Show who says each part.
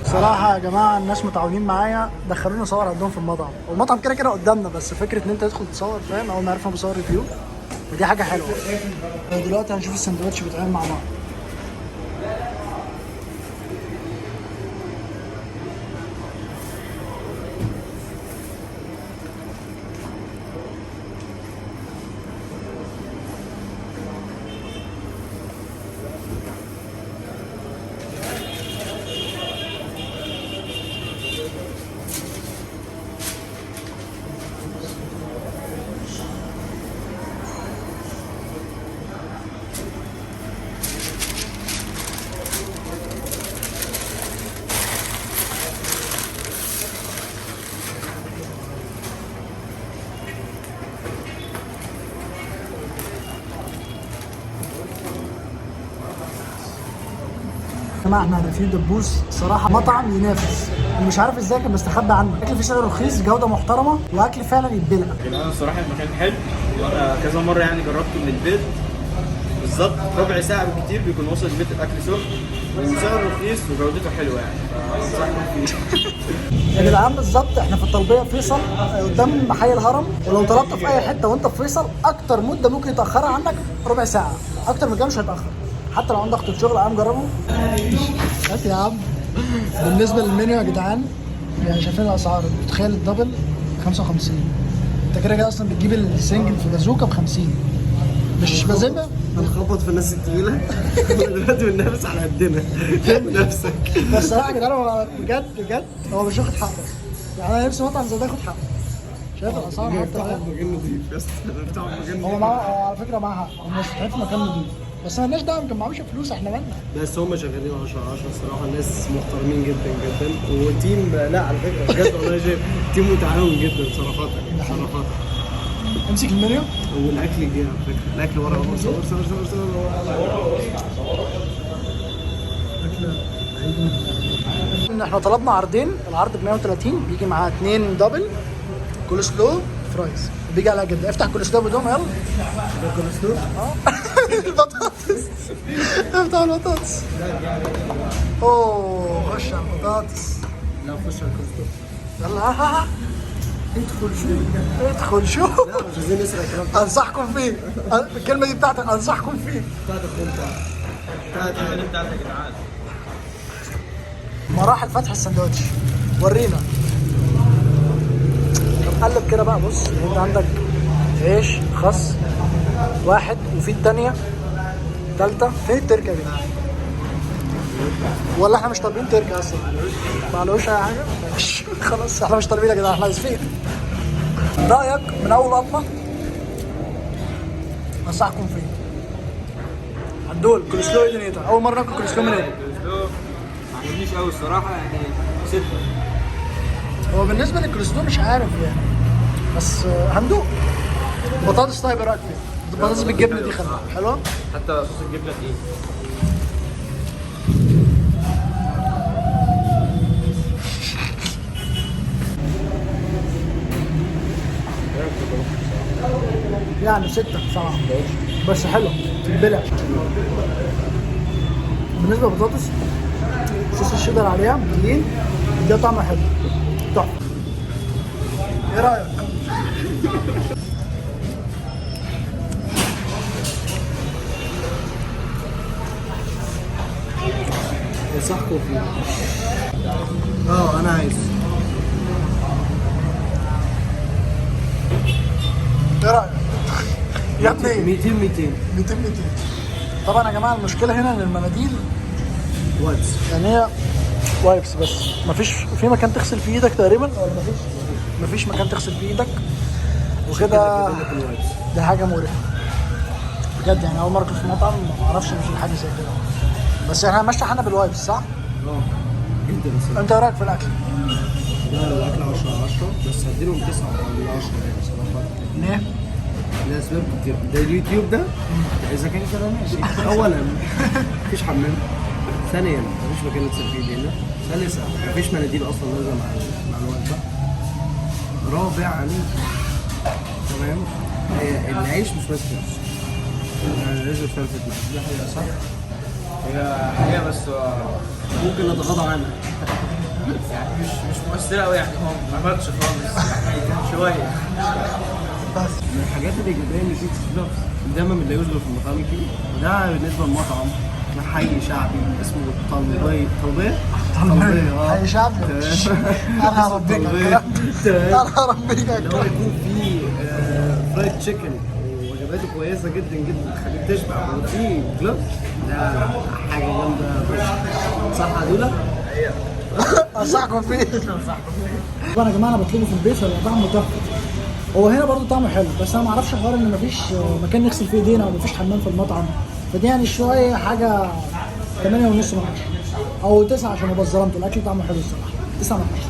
Speaker 1: بصراحة يا جماعة الناس متعاونين معايا، دخلوني اصور عندهم في المطعم، والمطعم كده كده قدامنا، بس فكرة ان انت تدخل تصور فاهم، اول ما عرفنا بصور ريفيو ودي حاجة حلوة. دلوقتي هنشوف السندوتش بيتعمل مع بعض. يا جماعه احنا في دبوس صراحه مطعم ينافس، ومش عارف ازاي كان مستخبي عنه، اكل فيه سعر رخيص، جوده محترمه، واكل فعلا يتبلع.
Speaker 2: انا الصراحه المكان حلو، وانا كذا مره يعني جربته من البيت بالظبط ربع ساعه بالكتير بيكون وصل البيت الاكل سخن وسعره رخيص وجودته حلوه يعني، فانصحكم فيه.
Speaker 1: يا جدعان بالظبط احنا في الطلبيه فيصل قدام حي الهرم، ولو طلبت في اي حته وانت في فيصل اكتر مده ممكن يتاخرها عنك ربع ساعه، اكتر من كده مش هيتاخر، حتى لو عندك ضغط شغل. عم جربه هات يا عم. بالنسبه للمنيو يا جدعان، يعني شايفين الاسعار، تخيل الدبل 55، انت كده كده اصلا بتجيب السنجل في بازوكا ب 50، مش بزبه.
Speaker 3: هنخبط في الناس التقيله دلوقتي بننافس على قدنا. فاهم نفسك.
Speaker 1: بس الصراحه يا جدعان هو بجد بجد هو مش واخد حقه، يعني انا نفسي مطعم زي ده ياخد حقه. شايف الاسعار حتى
Speaker 3: بتاع مكان نضيف يا اسطى، بتاع مكان
Speaker 1: هو معاه على فكره معاه حق، هم مش في مكان نضيف، بس مالناش دعوه، يمكن معهوش فلوس، احنا مالنا.
Speaker 3: بس هم شغالين 10/10 الصراحه، الناس محترمين جدا جدا، وتيم لا على فكره بجد والله شايف تيم متعاون جدا صراحه صراحه.
Speaker 1: امسك المنيو.
Speaker 3: والاكل جه على فكره، الاكل ورا اهو، صور صور صور صور.
Speaker 1: ان احنا طلبنا عرضين، العرض ب 130 بيجي معاه 2 دبل كول سلو فرايز، بيجي على جدا. افتح كول سلو بدون يلا.
Speaker 3: ده كول سلو؟
Speaker 1: البطاطس. افتح البطاطس. اوه خش على البطاطس.
Speaker 3: لا خش على الكول سلو.
Speaker 1: يلا ها ادخل شو ادخل شو.
Speaker 3: لا مش عايزين نسرق الكلام ده.
Speaker 1: انصحكم فيه، الكلمه دي بتاعتك، انصحكم فيه.
Speaker 3: بتاعتك انت.
Speaker 2: بتاعتك يا جدعان.
Speaker 1: مراحل فتح السندوتش ورينا. طب قلب كده بقى، بص انت عندك عيش خس واحد، وفي التانية تالتة، فين التركة دي؟ ولا احنا مش طالبين تركة اصلا؟ معلوش اي حاجة؟ ماشي خلاص احنا مش طالبين يا جدعان، احنا اسفين. رأيك من أول قطمة؟ أنصحكم فيه. عدول كول سلو ايه دنيتها؟ أول مرة ناكل كول سلو من هنا.
Speaker 2: ما عجبنيش قوي الصراحه يعني، 6.
Speaker 1: هو بالنسبة للكولسلو مش عارف يعني، بس هندوق. بطاطس طيب ايه رأيك فيها؟ البطاطس بالجبنة دي خليها حلوة؟
Speaker 2: حتى صوص الجبنه تقيل.
Speaker 1: يعني 6 بصراحة بس حلوة تتبلع. بالنسبة للبطاطس صوص الشيدر عليها تقيل، ده طعمه حلو تحفة. ايه رأيك؟
Speaker 3: انصحكم فيه. انا عايز.
Speaker 1: ايه رأيك؟ يا ابني
Speaker 3: 200
Speaker 1: 200 طبعا يا جماعة المشكلة هنا ان المناديل
Speaker 3: واتس.
Speaker 1: يعني هي وايبس بس، مفيش في مكان تغسل فيه ايدك تقريبا، ولا مفيش مكان تغسل فيه ايدك وكده. دي حاجه مقرفه بجد، يعني اول مره اكل في مطعم ما اعرفش ان في حاجه زي كده، بس احنا ماشي حالنا بالوايبس صح؟
Speaker 3: جدا الصراحه.
Speaker 1: انت ايه رايك في الاكل؟
Speaker 3: لا الاكل 10/10 بس هديلهم 9 من 10 يعني صراحه.
Speaker 1: ليه؟
Speaker 3: لاسباب كتير. ده اليوتيوب ده اذا كان كده ماشي. اولا مفيش حمام، ثانيا مفيش مكان نغسل فيه ايدينا، ثالثا مفيش مناديل اصلا نازله مع الوجبه، رابعا تمام العيش مش ماسك نفسه، يعني لازم تفرفت نفسه. دي حقيقه صح؟
Speaker 2: هي حقيقه بس
Speaker 3: ممكن نتغاضى عنها.
Speaker 2: يعني مش مؤثره قوي يعني، هو ما ماتش خالص يعني، كان شويه.
Speaker 1: بس
Speaker 3: من الحاجات الايجابيه اللي فيه كده دايما ما بنلاقيوش غير في المطاعم الكبيره، وده بالنسبه للمطعم في حي شعبي اسمه طلبيه.
Speaker 1: حي شعبي. انا هربيك على الكلام ده. انا هربيك على
Speaker 3: اللي هو
Speaker 1: الكلام
Speaker 3: يكون فيه فرايد تشيكن ووجباته كويسه جدا جدا تخليك تشبع، وفي كلوب ده حاجه جامده فشخ. صح يا دولا؟
Speaker 1: ده. انصحكم فيه. طبعا يا جماعه انا بطلبه في البيت هو طعمه تحفه. هو هنا برضه طعمه حلو، بس انا ما اعرفش حوار ان مفيش مكان نغسل فيه ايدينا او مفيش حمام في المطعم، فدي يعني شويه حاجه 8.5 من 10 او 9 عشان ابقى ظلمته. الاكل طعمه حلو الصراحه، 9 من 10.